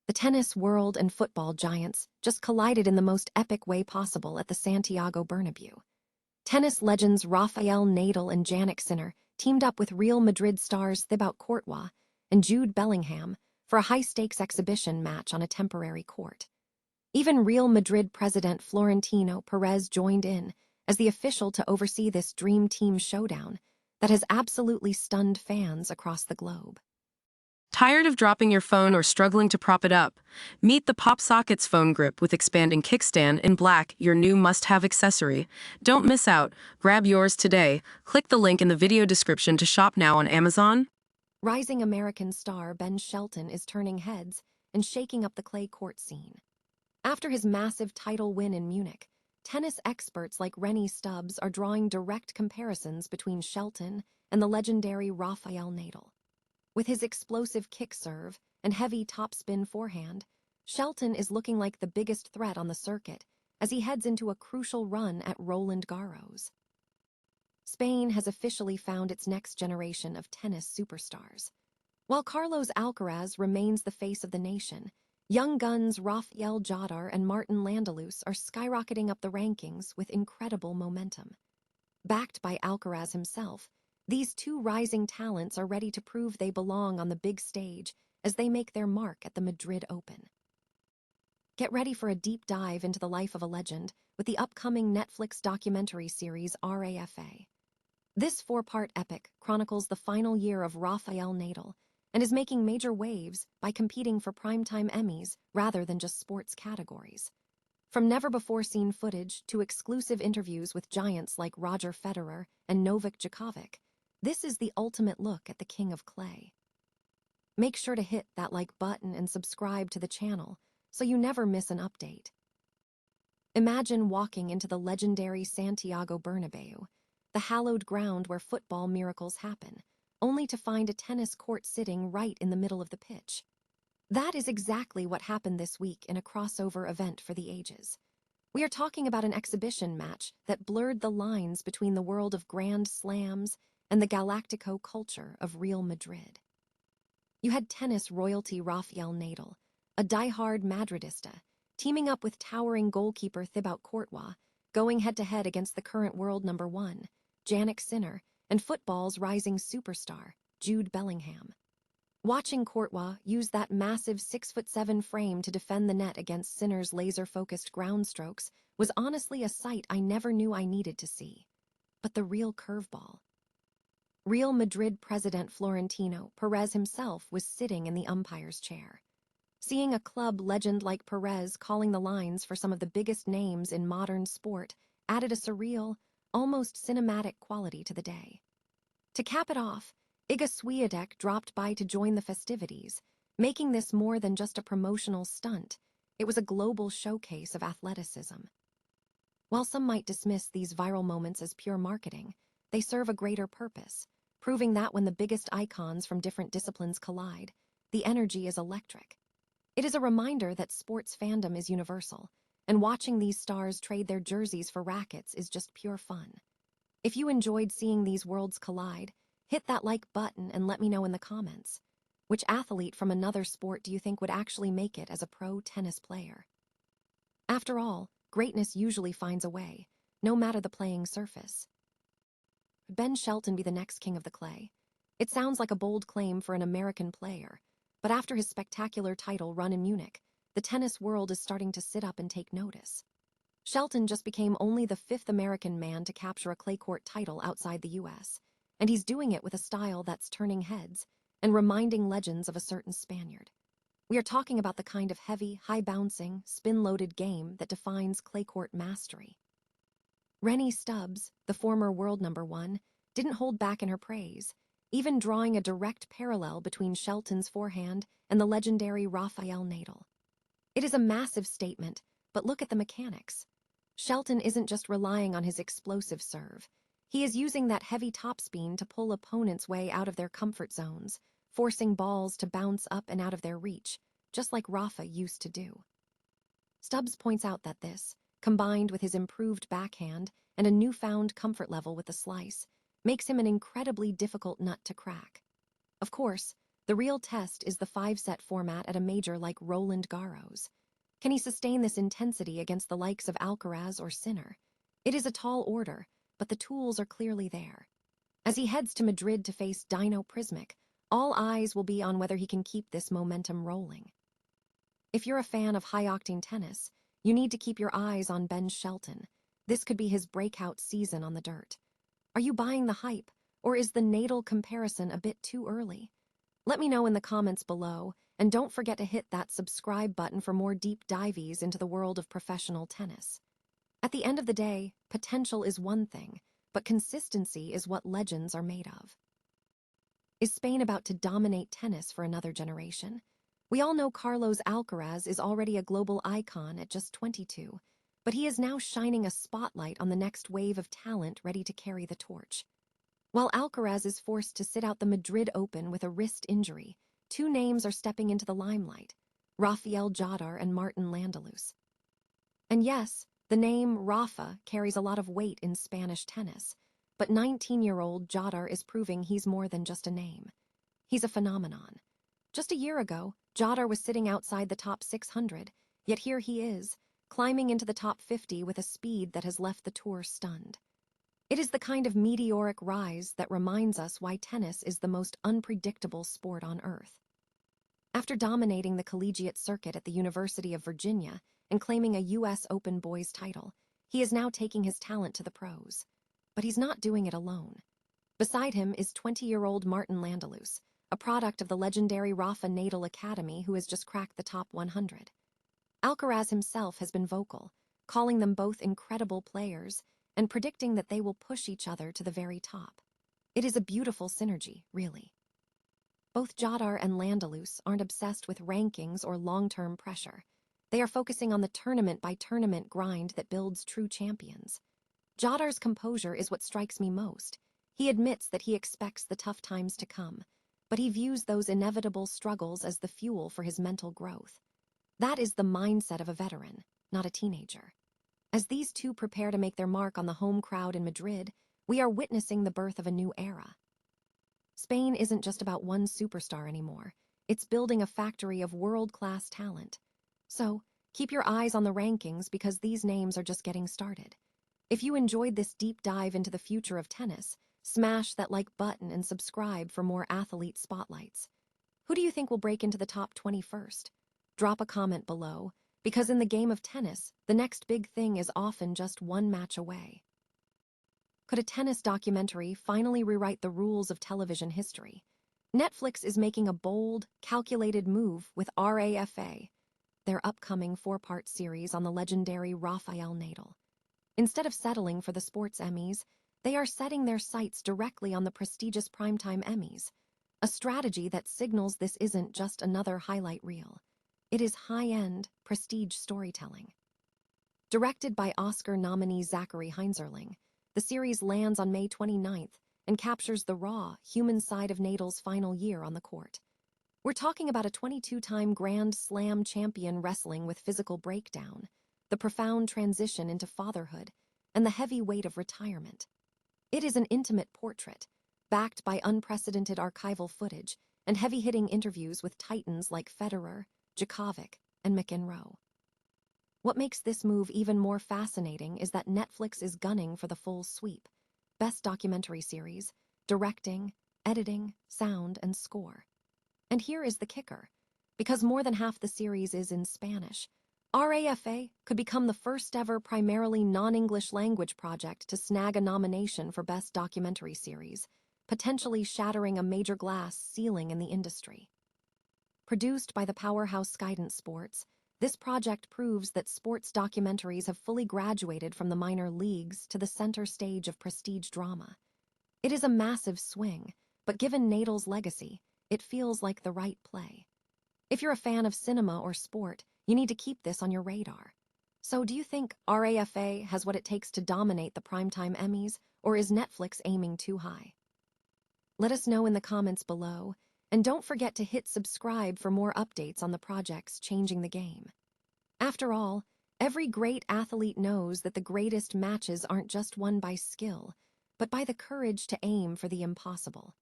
The tennis world and football giants just collided in the most epic way possible at the Santiago Bernabeu. Tennis legends Rafael Nadal and Jannik teamed up with Real Madrid stars Thibaut Courtois and Jude Bellingham for a high-stakes exhibition match on a temporary court. Even Real Madrid president Florentino Perez joined in as the official to oversee this dream team showdown that has absolutely stunned fans across the globe. Tired of dropping your phone or struggling to prop it up? Meet the Pop Sockets phone grip with expanding kickstand in black, your new must-have accessory. Don't miss out. Grab yours today. Click the link in the video description to shop now on Amazon. Rising American star Ben Shelton is turning heads and shaking up the clay court scene. After his massive title win in Munich, tennis experts like Rennie Stubbs are drawing direct comparisons between Shelton and the legendary Rafael Nadal. With his explosive kick serve and heavy topspin forehand, Shelton is looking like the biggest threat on the circuit as he heads into a crucial run at Roland Garros. Spain has officially found its next generation of tennis superstars. While Carlos Alcaraz remains the face of the nation, young guns Rafael Jodar and Landaluce are skyrocketing up the rankings with incredible momentum. Backed by Alcaraz himself, these two rising talents are ready to prove they belong on the big stage as they make their mark at the Madrid Open. Get ready for a deep dive into the life of a legend with the upcoming Netflix documentary series RAFA. This four-part epic chronicles the final year of Rafael Nadal and is making major waves by competing for Primetime Emmys rather than just sports categories. From never-before-seen footage to exclusive interviews with giants like Roger Federer and Novak Djokovic, this is the ultimate look at the King of Clay. Make sure to hit that like button and subscribe to the channel so you never miss an update. Imagine walking into the legendary Santiago Bernabeu, the hallowed ground where football miracles happen, only to find a tennis court sitting right in the middle of the pitch. That is exactly what happened this week in a crossover event for the ages. We are talking about an exhibition match that blurred the lines between the world of Grand Slams and the Galactico culture of Real Madrid. You had tennis royalty Rafael Nadal, a diehard Madridista, teaming up with towering goalkeeper Thibaut Courtois, going head-to-head against the current world number one, Jannik, and football's rising superstar, Jude Bellingham. Watching Courtois use that massive 6'7" frame to defend the net against Sinner's laser-focused ground strokes was honestly a sight I never knew I needed to see. But the real curveball. Real Madrid president Florentino Perez himself was sitting in the umpire's chair. Seeing a club legend like Perez calling the lines for some of the biggest names in modern sport added a surreal, almost cinematic quality to the day. To cap it off, Iga Swiatek dropped by to join the festivities, making this more than just a promotional stunt. It was a global showcase of athleticism. While some might dismiss these viral moments as pure marketing, they serve a greater purpose, proving that when the biggest icons from different disciplines collide, the energy is electric. It is a reminder that sports fandom is universal, and watching these stars trade their jerseys for rackets is just pure fun. If you enjoyed seeing these worlds collide, hit that like button and let me know in the comments. Which athlete from another sport do you think would actually make it as a pro tennis player? After all, greatness usually finds a way, no matter the playing surface. Could Ben Shelton be the next king of the clay? It sounds like a bold claim for an American player, but after his spectacular title run in Munich, the tennis world is starting to sit up and take notice. Shelton just became only the fifth American man to capture a clay court title outside the US, and he's doing it with a style that's turning heads and reminding legends of a certain Spaniard. We are talking about the kind of heavy, high-bouncing, spin-loaded game that defines clay court mastery. Rennie Stubbs, the former world number one, didn't hold back in her praise, even drawing a direct parallel between Shelton's forehand and the legendary Rafael Nadal. It is a massive statement, but look at the mechanics. Shelton isn't just relying on his explosive serve. He is using that heavy topspin to pull opponents' way out of their comfort zones, forcing balls to bounce up and out of their reach, just like Rafa used to do. Stubbs points out that this, combined with his improved backhand and a newfound comfort level with the slice, makes him an incredibly difficult nut to crack. Of course, The real test is the 5-set format at a major like Roland Garros. Can he sustain this intensity against the likes of Alcaraz or Sinner? It is a tall order, but the tools are clearly there. As he heads to Madrid to face Dino Prismic, all eyes will be on whether he can keep this momentum rolling. If you're a fan of high-octane tennis, you need to keep your eyes on Ben Shelton. This could be his breakout season on the dirt. Are you buying the hype, or is the Nadal comparison a bit too early? Let me know in the comments below, and don't forget to hit that subscribe button for more deep dives into the world of professional tennis. At the end of the day, potential is one thing, but consistency is what legends are made of. Is Spain about to dominate tennis for another generation? We all know Carlos Alcaraz is already a global icon at just 22, but he is now shining a spotlight on the next wave of talent ready to carry the torch. While Alcaraz is forced to sit out the Madrid Open with a wrist injury, two names are stepping into the limelight: Rafael Jodar and Martin Landaluce. And yes, the name RAFA carries a lot of weight in Spanish tennis, but 19-year-old Jodar is proving he's more than just a name. He's a phenomenon. Just a year ago, Jodar was sitting outside the top 600, yet here he is, climbing into the top 50 with a speed that has left the tour stunned. It is the kind of meteoric rise that reminds us why tennis is the most unpredictable sport on earth. After dominating the collegiate circuit at the University of Virginia and claiming a U.S. Open boys title, he is now taking his talent to the pros. But he's not doing it alone. Beside him is 20-year-old Martin Landaluce, a product of the legendary Rafa Nadal Academy who has just cracked the top 100. Alcaraz himself has been vocal, calling them both incredible players and predicting that they will push each other to the very top. It is a beautiful synergy, really. Both Jodar and Landaluce aren't obsessed with rankings or long-term pressure. They are focusing on the tournament-by-tournament grind that builds true champions. Jodar's composure is what strikes me most. He admits that he expects the tough times to come, but he views those inevitable struggles as the fuel for his mental growth. That is the mindset of a veteran, not a teenager. As these two prepare to make their mark on the home crowd in Madrid, we are witnessing the birth of a new era. Spain isn't just about one superstar anymore. It's building a factory of world-class talent. So, keep your eyes on the rankings because these names are just getting started. If you enjoyed this deep dive into the future of tennis, smash that like button and subscribe for more athlete spotlights. Who do you think will break into the top 20 first? Drop a comment below, because in the game of tennis, the next big thing is often just one match away. Could a tennis documentary finally rewrite the rules of television history? Netflix is making a bold, calculated move with RAFA, their upcoming 4-part series on the legendary Rafael Nadal. Instead of settling for the sports Emmys, they are setting their sights directly on the prestigious Primetime Emmys, a strategy that signals this isn't just another highlight reel. It is high-end, prestige storytelling. Directed by Oscar nominee Zachary Heinzerling, the series lands on May 29th and captures the raw, human side of Nadal's final year on the court. We're talking about a 22-time Grand Slam champion wrestling with physical breakdown, the profound transition into fatherhood, and the heavy weight of retirement. It is an intimate portrait, backed by unprecedented archival footage and heavy-hitting interviews with titans like Federer, Djokovic, and McEnroe. What makes this move even more fascinating is that Netflix is gunning for the full sweep: best documentary series, directing, editing, sound, and score. And here is the kicker. Because more than half the series is in Spanish, RAFA could become the first-ever primarily non-English language project to snag a nomination for Best Documentary Series, potentially shattering a major glass ceiling in the industry. Produced by the powerhouse Skydance Sports, this project proves that sports documentaries have fully graduated from the minor leagues to the center stage of prestige drama. It is a massive swing, but given Nadal's legacy, it feels like the right play. If you're a fan of cinema or sport, you need to keep this on your radar. So do you think RAFA has what it takes to dominate the Primetime Emmys, or is Netflix aiming too high? Let us know in the comments below, and don't forget to hit subscribe for more updates on the projects changing the game. After all, every great athlete knows that the greatest matches aren't just won by skill, but by the courage to aim for the impossible.